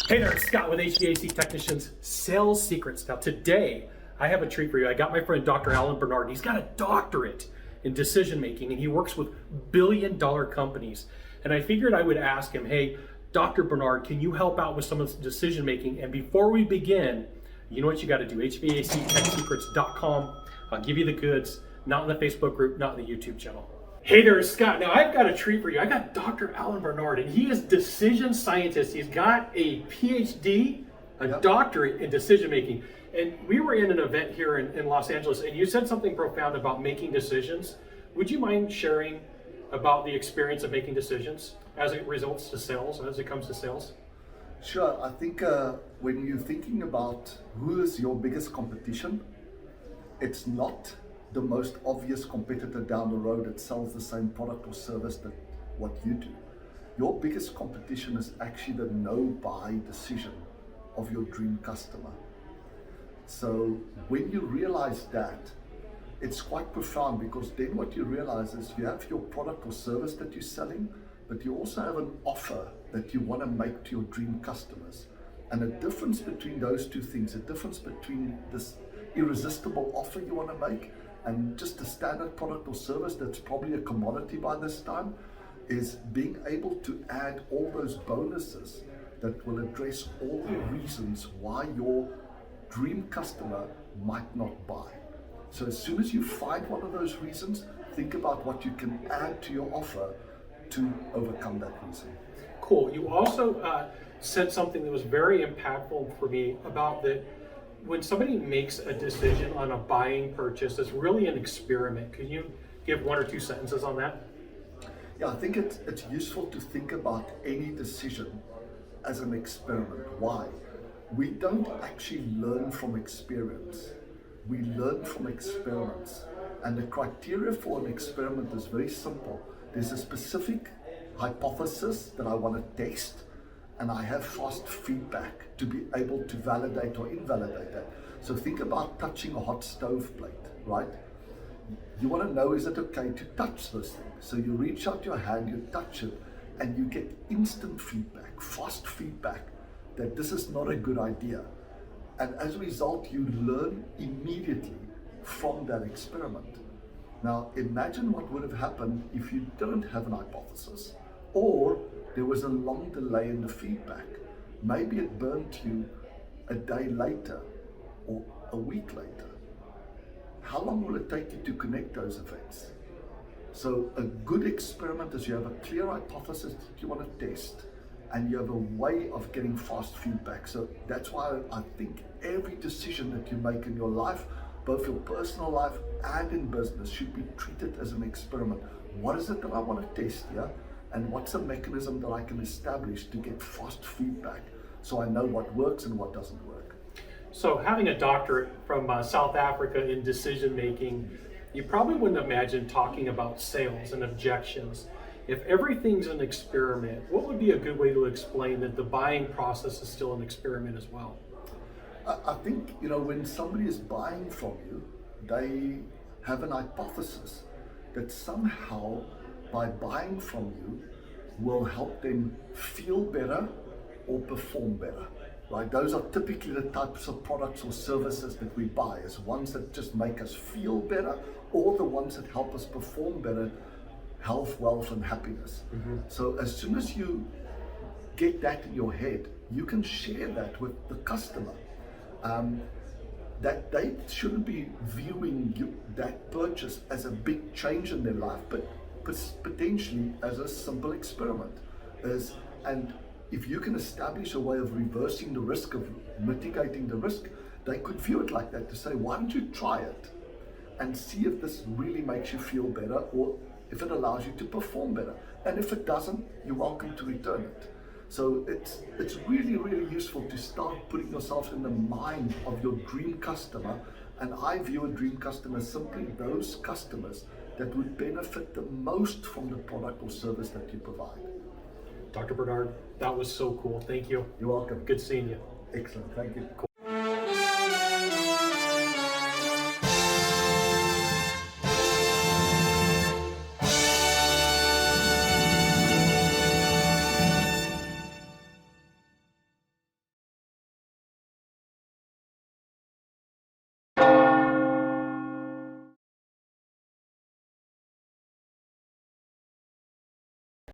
Hey there, it's Scott with HVAC Technician's Sales Secrets. Now today, I have a treat for you. I got my friend Dr. Alan Barnard. He's got a doctorate in decision making and he works with billion-dollar companies. And I figured I would ask him, hey, Dr. Barnard, can you help out with some of the decision making? And before we begin, you know what you got to do, HVACTechSecrets.com. I'll give you the goods, not in the Facebook group, not in the YouTube channel. Hey there, Scott. Now I've got a treat for you. I got Dr. Alan Barnard, and he is decision scientist. He's got a PhD, a doctorate in decision making. And we were in an event here in Los Angeles, and you said something profound about making decisions. Would you mind sharing about the experience of making decisions as it results to sales, as it comes to sales? Sure. I think when you're thinking about who is your biggest competition, it's not the most obvious competitor down the road that sells the same product or service that what you do. Your biggest competition is actually the no-buy decision of your dream customer. So when you realize that, it's quite profound, because then what you realize is you have your product or service that you're selling, but you also have an offer that you want to make to your dream customers. And the difference between those two things, the difference between this irresistible offer you want to make and just a standard product or service that's probably a commodity by this time, is being able to add all those bonuses that will address all the reasons why your dream customer might not buy. So as soon as you find one of those reasons, think about what you can add to your offer to overcome that reason. Cool. You also said something that was very impactful for me about that. When somebody makes a decision on a buying purchase, it's really an experiment. Can you give one or two sentences on that? Yeah, I think it's useful to think about any decision as an experiment. Why? We don't actually learn from experience. We learn from experiments. And the criteria for an experiment is very simple. There's a specific hypothesis that I want to test, and I have fast feedback to be able to validate or invalidate that. So think about touching a hot stove plate, right? You want to know, is it okay to touch this thing? So you reach out your hand, you touch it, and you get instant feedback, fast feedback, that this is not a good idea. And as a result, you learn immediately from that experiment. Now, imagine what would have happened if you didn't have an hypothesis, or there was a long delay in the feedback. Maybe it burnt you a day later or a week later. How long will it take you to connect those events? So a good experiment is you have a clear hypothesis that you want to test, and you have a way of getting fast feedback. So that's why I think every decision that you make in your life, both your personal life and in business, should be treated as an experiment. What is it that I want to test here? And what's a mechanism that I can establish to get fast feedback so I know what works and what doesn't work? So having a doctorate from South Africa in decision making, you probably wouldn't imagine talking about sales and objections. If everything's an experiment, what would be a good way to explain that the buying process is still an experiment as well? I think, when somebody is buying from you, they have an hypothesis that somehow by buying from you will help them feel better or perform better, right? Those are typically the types of products or services that we buy, as ones that just make us feel better, or the ones that help us perform better, health, wealth, and happiness. Mm-hmm. So as soon as you get that in your head, you can share that with the customer. That they shouldn't be viewing that purchase as a big change in their life, but potentially as a simple experiment. And if you can establish a way of reversing the risk, of mitigating the risk, they could view it like that, to say, why don't you try it and see if this really makes you feel better, or if it allows you to perform better. And if it doesn't, you're welcome to return it. So it's really, really useful to start putting yourself in the mind of your dream customer. And I view a dream customer as simply those customers that would benefit the most from the product or service that you provide. Dr. Barnard, that was so cool. Thank you. You're welcome. Good seeing you. Excellent. Thank you. Cool.